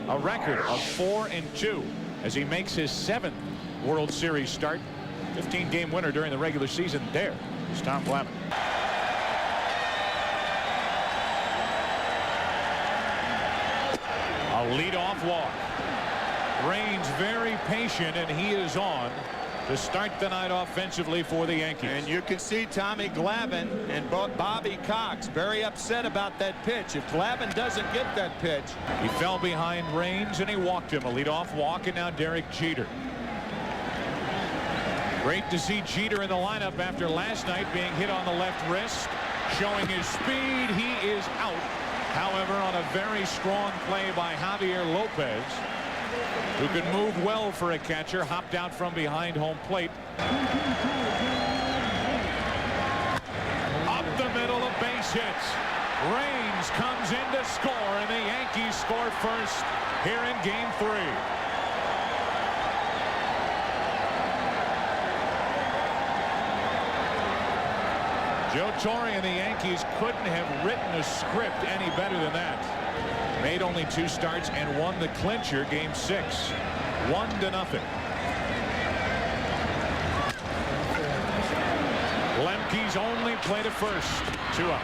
a record of 4-2 as he makes his 7th World Series start. 15-game winner during the regular season. There is Tom Glavine. A leadoff walk. Raines very patient, and he is on to start the night offensively for the Yankees. And you can see Tommy Glavine and Bobby Cox very upset about that pitch. If Glavine doesn't get that pitch. He fell behind Raines and he walked him. A leadoff walk, and now Derek Jeter. Great to see Jeter in the lineup after last night being hit on the left wrist. Showing his speed, he is out. However, on a very strong play by Javier Lopez, who can move well for a catcher, hopped out from behind home plate. Up the middle of base hits. Raines comes in to score, and the Yankees score first here in Game 3. Joe Torre and the Yankees couldn't have written a script any better than that. Made only 2 starts and won the clincher, Game 6, 1-0. Lemke's only play to first. 2 out.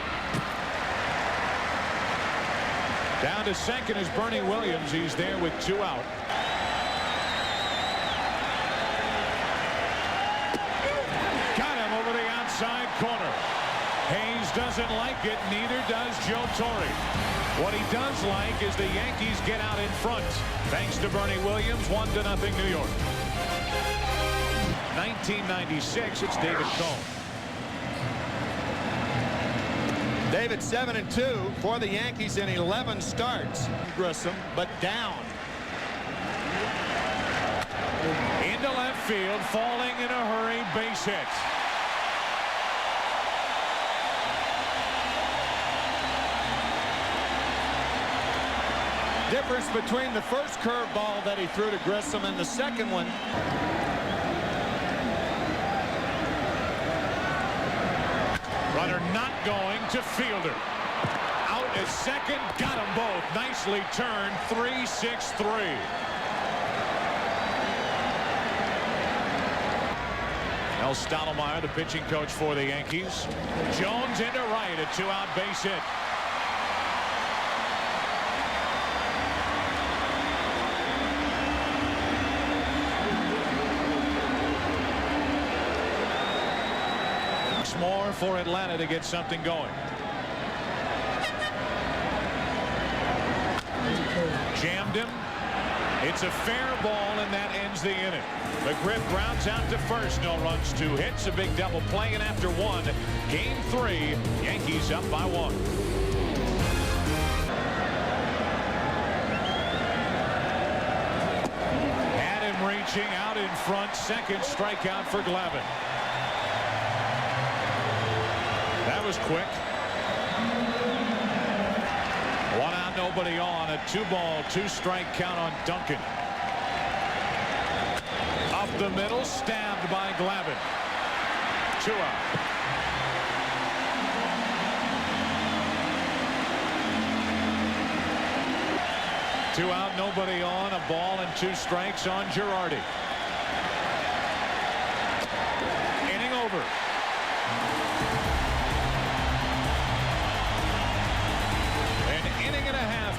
Down to second is Bernie Williams. He's there with 2 out. Got him over the outside corner. Hayes doesn't like it, neither does Joe Torre. What he does like is the Yankees get out in front. Thanks to Bernie Williams, 1-0 New York. 1996, it's David Cone. David 7-2 for the Yankees in 11 starts. Grissom, but down. Into left field, falling in a hurry, base hit. Difference between the first curveball that he threw to Grissom and the second one. Runner not going to fielder. Out at second, got them both. Nicely turned, 3-6-3. Mel Stottlemyre, the pitching coach for the Yankees. Jones into right, a 2-out base hit. More for Atlanta to get something going. Jammed him. It's a fair ball, and that ends the inning. McGriff grounds out to first. No runs, 2 hits, a big double play, and after 1, Game 3, Yankees up by 1. Had him reaching out in front. Second strikeout for Glavine. That was quick. 1 out, nobody on. A 2-ball, 2-strike count on Duncan. Up the middle, stabbed by Glavine. 2 out. Two out, nobody on. A ball and 2 strikes on Girardi. Inning over.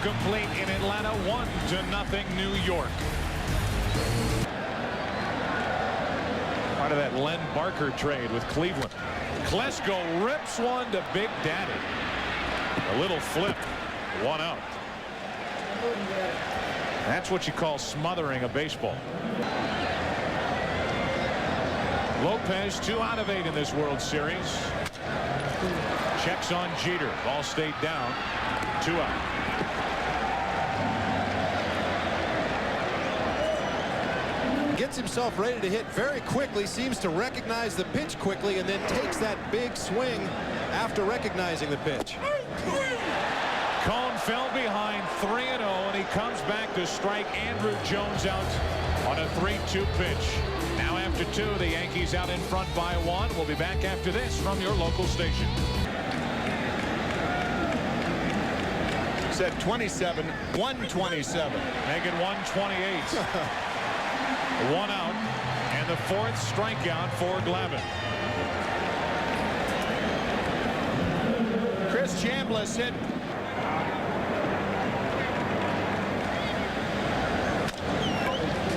Complete in Atlanta, 1-0 New York. Part of that Len Barker trade with Cleveland. Klesko rips one to Big Daddy. A little flip, 1 out. That's what you call smothering a baseball. Lopez 2 out of 8 in this World Series. Checks on Jeter. Ball stayed down. 2 out. Gets himself ready to hit very quickly, seems to recognize the pitch quickly, and then takes that big swing after recognizing the pitch. Cone fell behind 3-0, and he comes back to strike Andrew Jones out on a 3-2 pitch. Now after 2, the Yankees out in front by 1. We'll be back after this from your local station. Said 27, 127. Make it 128. One out, and the fourth strikeout for Glavine. Chris Chambliss hit.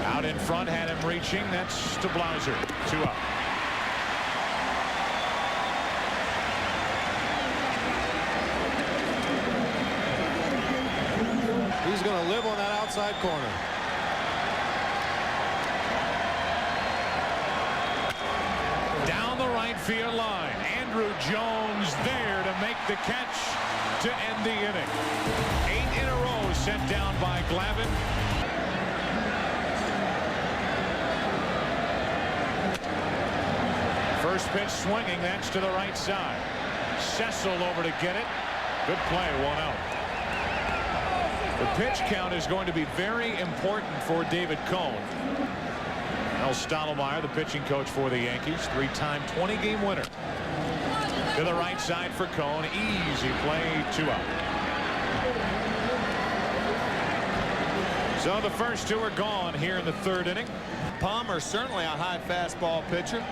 Out in front, had him reaching. That's to Blauser. 2 up. He's going to live on that outside corner. Down the right field line. Andrew Jones there to make the catch to end the inning. 8 in a row sent down by Glavine. First pitch swinging. That's to the right side. Cecil over to get it. Good play. 1 out. The pitch count is going to be very important for David Cone. Mel Stottlemyre, the pitching coach for the Yankees, 3-time 20-game winner. To the right side for Cone. Easy play. 2 out. So the first 2 are gone here in the 3rd inning. Palmer, certainly a high fastball pitcher.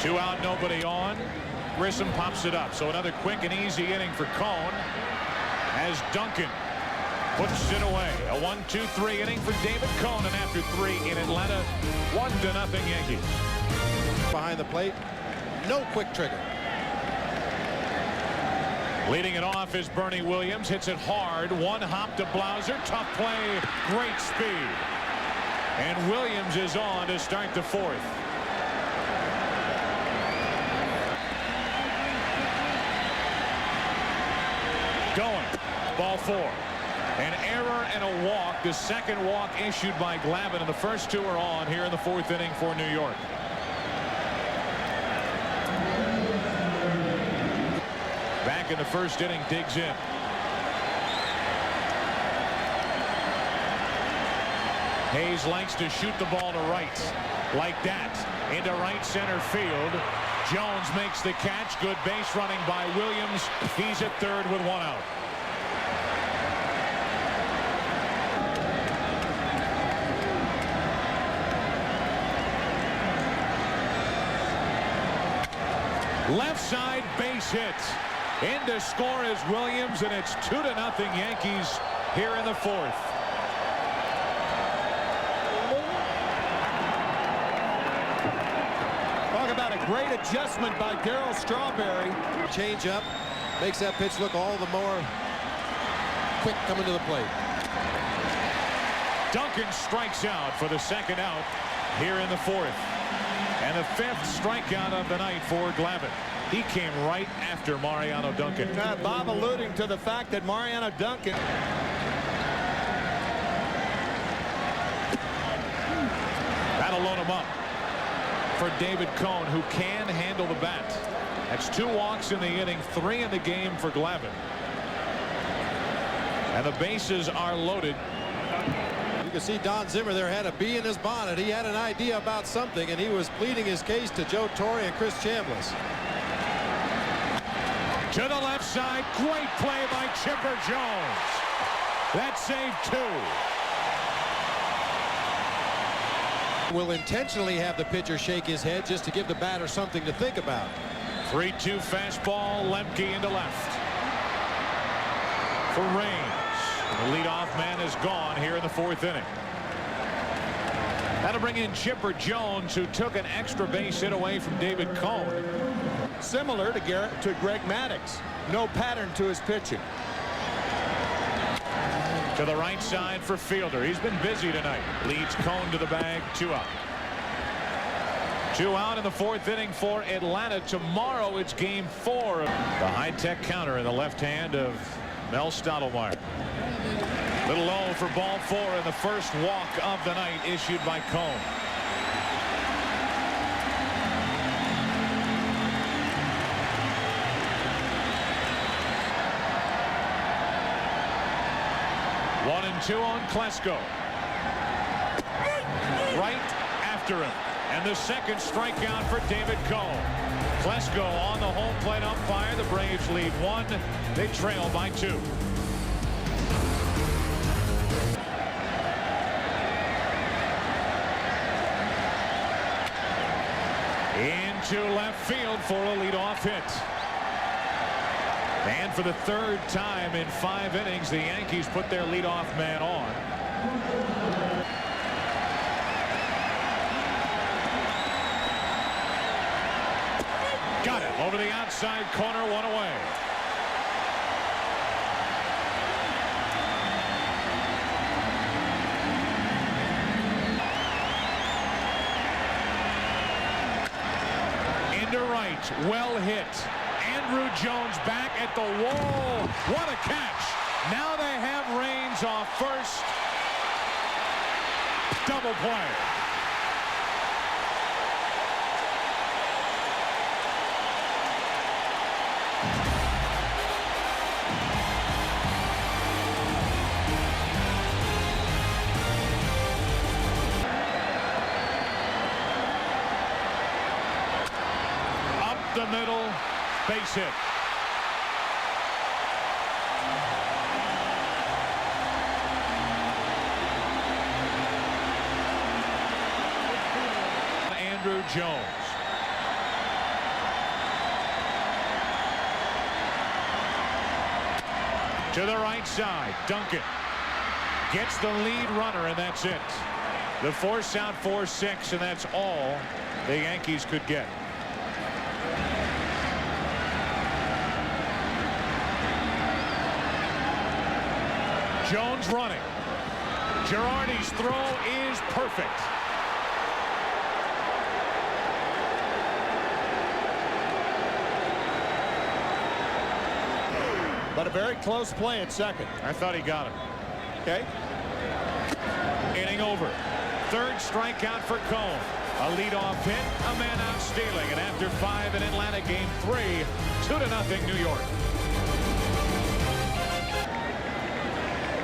2 out, nobody on. Grissom pops it up. So another quick and easy inning for Cone as Duncan puts it away. A 1-2-3 inning for David Cone, and after 3 in Atlanta, 1-0 Yankees. Behind the plate, no quick trigger. Leading it off is Bernie Williams. Hits it hard. 1 hop to Blauser. Tough play. Great speed. And Williams is on to start the 4th. Going. Ball 4. An error and a walk. The second walk issued by Glavine, and the first 2 are on here in the 4th inning for New York. Back in the first inning, digs in. Hayes likes to shoot the ball to right. Like that. Into right center field. Jones makes the catch. Good base running by Williams. He's at 3rd with 1 out. Left side base hit. In to score is Williams, and it's 2-0 Yankees here in the 4th. Talk about a great adjustment by Darryl Strawberry. Change up makes that pitch look all the more quick coming to the plate. Duncan strikes out for the 2nd out here in the 4th. And the 5th strikeout of the night for Glavine. He came right after Mariano Duncan. Bob alluding to the fact that Mariano Duncan. That'll load him up for David Cone, who can handle the bat. That's 2 walks in the inning, 3 in the game for Glavine. And the bases are loaded. You can see Don Zimmer there had a bee in his bonnet. He had an idea about something, and he was pleading his case to Joe Torre and Chris Chambliss. To the left side, great play by Chipper Jones. That saved 2. Will intentionally have the pitcher shake his head just to give the batter something to think about. 3-2 fastball. Lemke into left for Raines. The leadoff man is gone here in the 4th inning. That'll bring in Chipper Jones, who took an extra base hit away from David Cone. Similar to Greg Maddux. No pattern to his pitching. To the right side for Fielder. He's been busy tonight. Leads Cone to the bag. 2 out. 2 out in the 4th inning for Atlanta. Tomorrow it's game 4. The high-tech counter in the left hand of Mel Stottlemyre. Little low for ball 4, and the first walk of the night issued by Cone. One and 2 on Klesko. Right after him. And the second strikeout for David Cone. Klesko on the home plate umpire. The Braves lead 1. They trail by 2. Into left field for a leadoff hit. And for the 3rd time in 5 innings, the Yankees put their leadoff man on. Got it over the outside corner, 1 away. Into right, well hit. Andrew Jones back at the wall. What a catch. Now they have Raines off first. Double play. Up the middle. Base hit. Andrew Jones. To the right side. Duncan gets the lead runner, and that's it. The force out 4-6, and that's all the Yankees could get. Jones running. Girardi's throw is perfect. But a very close play at second. I thought he got him. Okay. Inning over. 3rd strikeout for Cone. A leadoff hit, a man out stealing, and after 5 in Atlanta, game 3, 2-0 New York.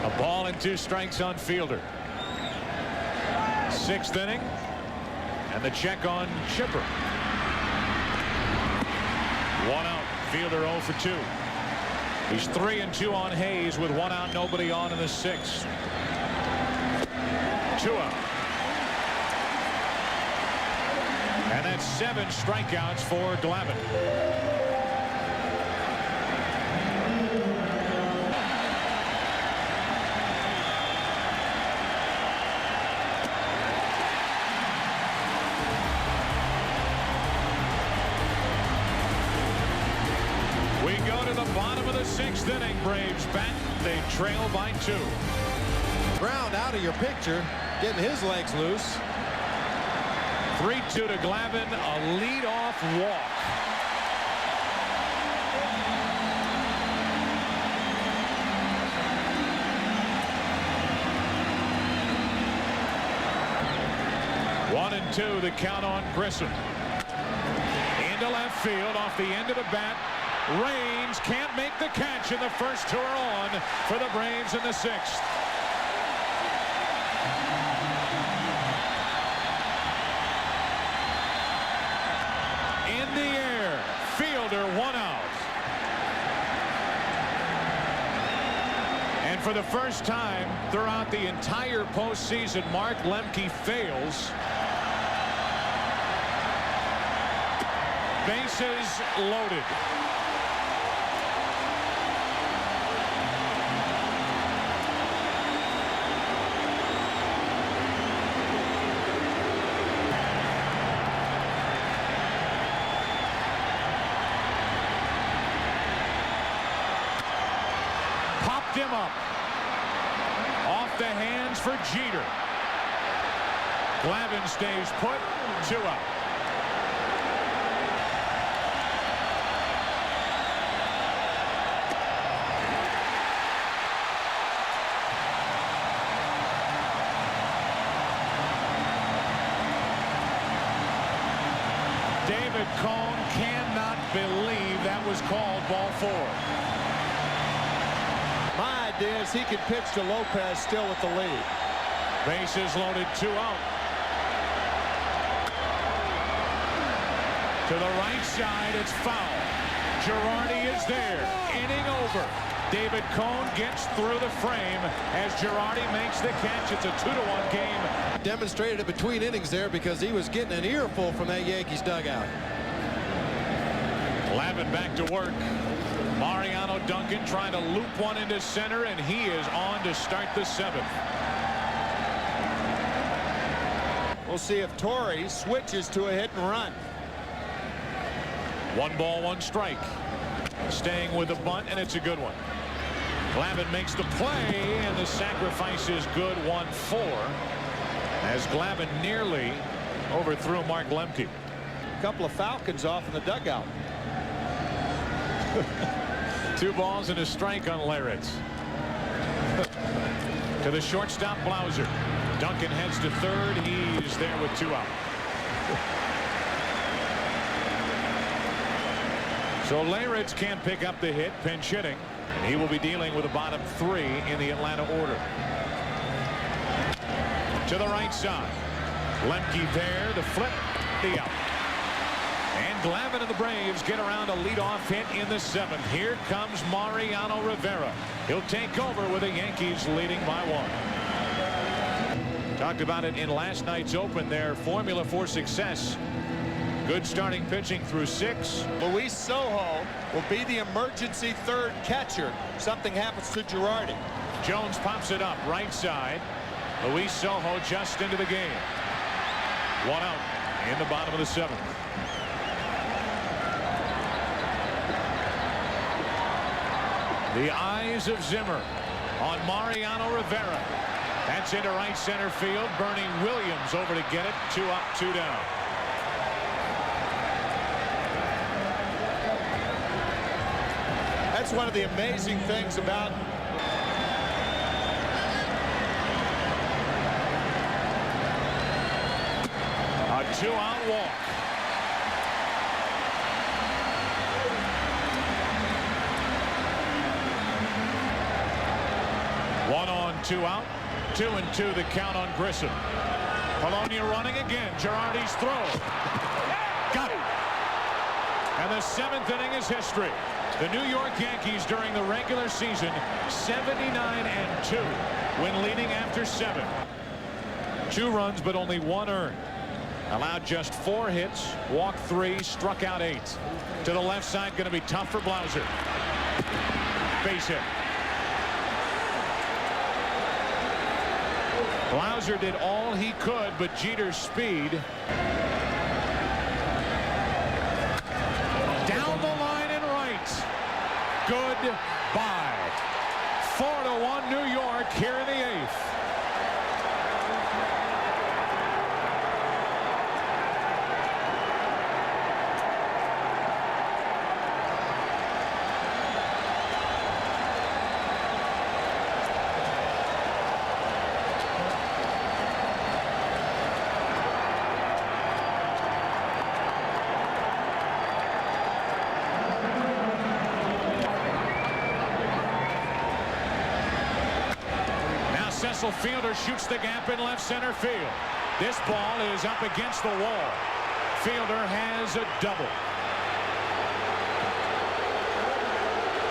A ball and 2 strikes on Fielder. 6th inning, and the check on Chipper. 1 out. Fielder 0 for 2. He's 3-2 on Hayes with 1 out, nobody on in the 6th. 2 out. And that's 7 strikeouts for Glavine. We go to the bottom of the 6th inning. Braves back. They trail by 2. Ground out of your picture, getting his legs loose. 3-2 to Glavine, a leadoff walk. One and 2, the count on Grissom. Into left field, off the end of the bat. Raines can't make the catch, and the first 2 are on for the Braves in the 6th. In the air, Fielder 1 out. And for the first time throughout the entire postseason, Mark Lemke fails. Bases loaded. Popped him up. Off the hands for Jeter. Glavine stays put. 2 out. David Cone cannot believe that was called ball 4. My idea is he could pitch to Lopez still with the lead. Bases loaded, 2 out. To the right side, it's foul. Girardi is there. Inning over. David Cone gets through the frame as Girardi makes the catch. It's a 2-1 game. Demonstrated it between innings there because he was getting an earful from that Yankees dugout. Glavine back to work. Mariano Duncan trying to loop one into center, and he is on to start the 7th. We'll see if Torrey switches to a hit and run. 1 ball, 1 strike. Staying with the bunt, and it's a good one. Glavine makes the play, and the sacrifice is good. 1-4 as Glavine nearly overthrew Mark Lemke. A couple of Falcons off in the dugout. 2 balls and a strike on Leyritz. To the shortstop, Blauser. Duncan heads to third. He's there with 2 out. So Leyritz can't pick up the hit, pinch hitting. And he will be dealing with the bottom 3 in the Atlanta order. To the right side. Lemke there, the flip, the out. And Glavine and the Braves get around a leadoff hit in the 7th. Here comes Mariano Rivera. He'll take over with the Yankees leading by 1. Talked about it in last night's open. Their formula for success. Good starting pitching through 6. Luis Sojo will be the emergency 3rd catcher. Something happens to Girardi. Jones pops it up right side. Luis Sojo just into the game. 1 out in the bottom of the 7th. The eyes of Zimmer on Mariano Rivera. That's into right center field. Bernie Williams over to get it. 2 up, 2 down. That's one of the amazing things about a 2-out walk. One on, 2 out. 2-2 the count on Grissom. Polonia running again. Girardi's throw. Got it. And the 7th inning is history. The New York Yankees during the regular season 79-2 when leading after 7. 2 runs but only 1 earned. Allowed just 4 hits, walked 3, struck out 8. To the left side, going to be tough for Blauser. Base hit. Blauser did all he could, but Jeter's speed. Down the line and right. Goodbye. 4-1 New York here in the 8th. Cecil Fielder shoots the gap in left center field. This ball is up against the wall. Fielder has a double.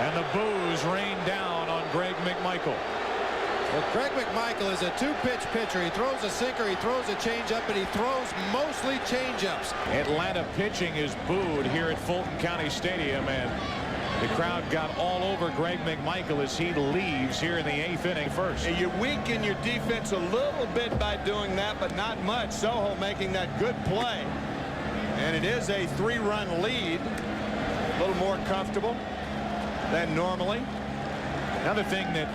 And the boos rain down on Greg McMichael. Well, Greg McMichael is a 2-pitch pitcher. He throws a sinker, he throws a changeup, and he throws mostly changeups. Atlanta pitching is booed here at Fulton County Stadium, and the crowd got all over Greg McMichael as he leaves here in the 8th inning first. And you weaken your defense a little bit by doing that, but not much. Sojo making that good play. And it is a 3-run lead. A little more comfortable than normally. Another thing that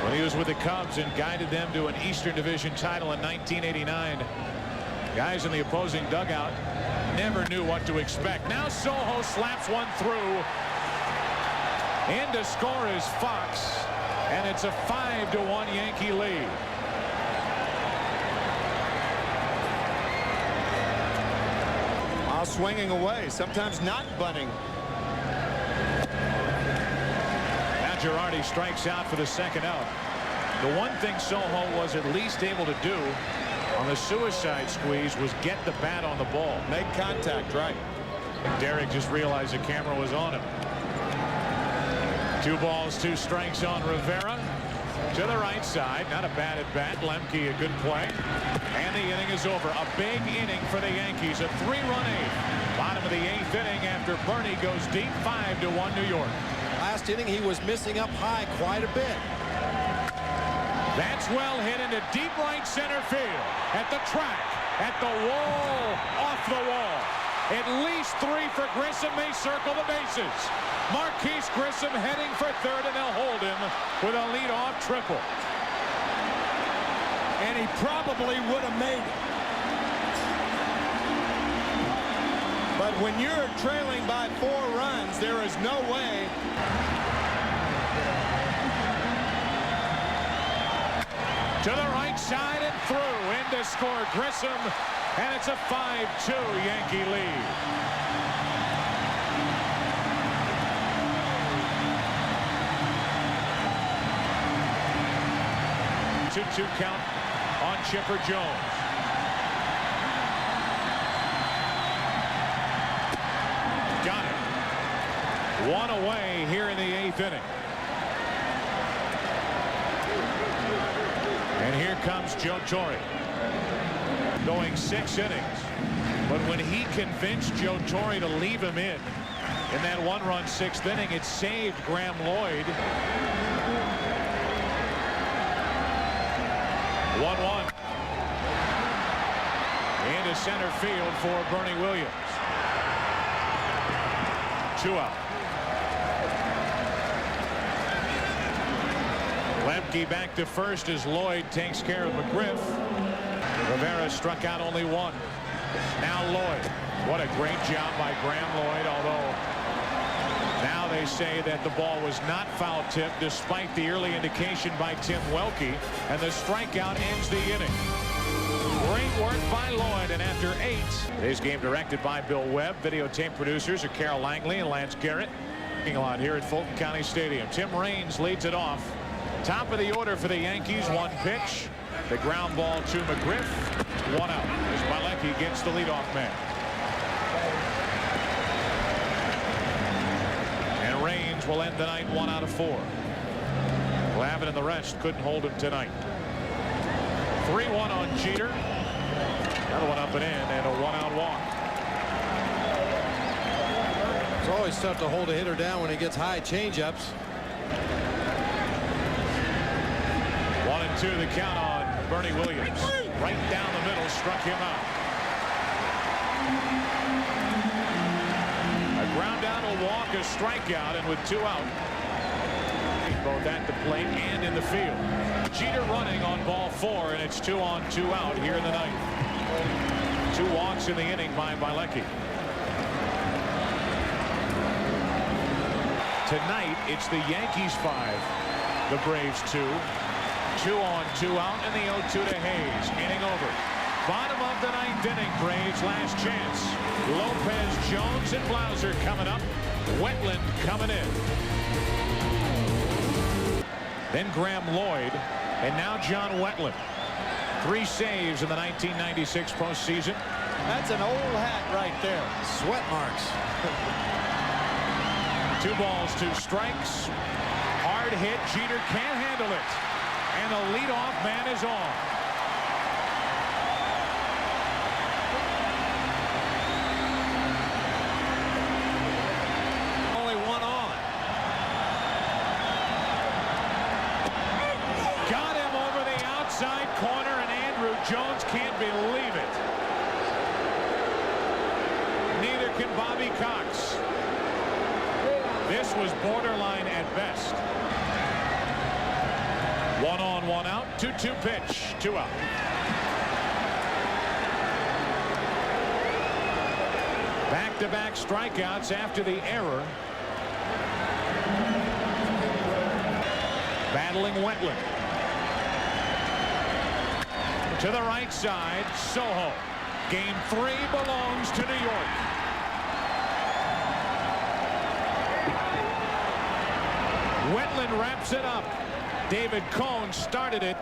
when he was with the Cubs and guided them to an Eastern Division title in 1989, guys in the opposing dugout never knew what to expect. Now Sojo slaps one through. In to score is Fox, and it's a 5-1 Yankee lead. While swinging away, sometimes not bunting. Now Girardi strikes out for the 2nd out. The one thing Sojo was at least able to do on the suicide squeeze was get the bat on the ball. Make contact, right. Derek just realized the camera was on him. 2 balls, 2 strikes on Rivera. To the right side. Not a bad at bat. Lemke, a good play. And the inning is over. A big inning for the Yankees. A 3-run 8th. Bottom of the 8th inning after Bernie goes deep. 5-1 New York. Last inning he was missing up high quite a bit. That's well hit into deep right center field. At the track. At the wall. Off the wall. At least 3 for Grissom. They circle the bases. Marquise Grissom heading for third, and they'll hold him with a leadoff triple. And he probably would have made it. But when you're trailing by 4 runs, there is no way. To the right side and through. In to score Grissom, and it's a 5-2 Yankee lead. 2-2 count on Chipper Jones. Got it. 1 away here in the 8th inning. And here comes Joe Torre. Going 6 innings. But when he convinced Joe Torre to leave him in that 1-run 6th inning, it saved Graham Lloyd. 1-1. Into center field for Bernie Williams. 2 out. Lemke back to first as Lloyd takes care of McGriff. Rivera struck out only 1. Now Lloyd. What a great job by Graham Lloyd, although now they say that the ball was not foul tipped despite the early indication by Tim Welke, and the strikeout ends the inning. Great work by Lloyd, and after 8. Today's game directed by Bill Webb. Videotape producers are Carol Langley and Lance Garrett. A lot here at Fulton County Stadium. Tim Raines leads it off. Top of the order for the Yankees. 1 pitch. The ground ball to McGriff. 1 out as Malecki gets the leadoff man. And Raines will end the night 1 out of 4. Glavine and the rest couldn't hold him tonight. 3-1 on Jeter. Another one up and in, and a 1-out walk. It's always tough to hold a hitter down when he gets high changeups. 1-2 the count on Bernie Williams. Right down the middle, struck him out. A ground down, a walk, a strikeout, and with 2 out. Both at the plate and in the field. Jeter running on ball 4, and it's 2 on, 2 out here in the 9th. 2 walks in the inning by Malecki. Tonight, it's the Yankees 5, the Braves 2. 2 on, 2 out, and the 0-2 to Hayes. Inning over. Bottom of the 9th inning, Braves last chance. Lopez, Jones, and Blauser coming up. Wetland coming in. Then Graham Lloyd, and now John Wetland. 3 saves in the 1996 postseason. That's an old hat right there. Sweat marks. 2 balls, 2 strikes. Hard hit. Jeter can't handle it. And the leadoff man is on. Only 1 on. Got him over the outside corner, and Andrew Jones can't believe it. Neither can Bobby Cox. This was borderline at best. 1 on, 1 out. 2-2 pitch. 2 out. Back-to-back strikeouts after the error. Battling Wetland. To the right side, Soho. Game 3 belongs to New York. Wetland wraps it up. David Cone started it.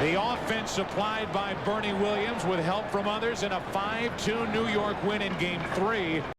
The offense supplied by Bernie Williams with help from others in a 5-2 New York win in Game 3.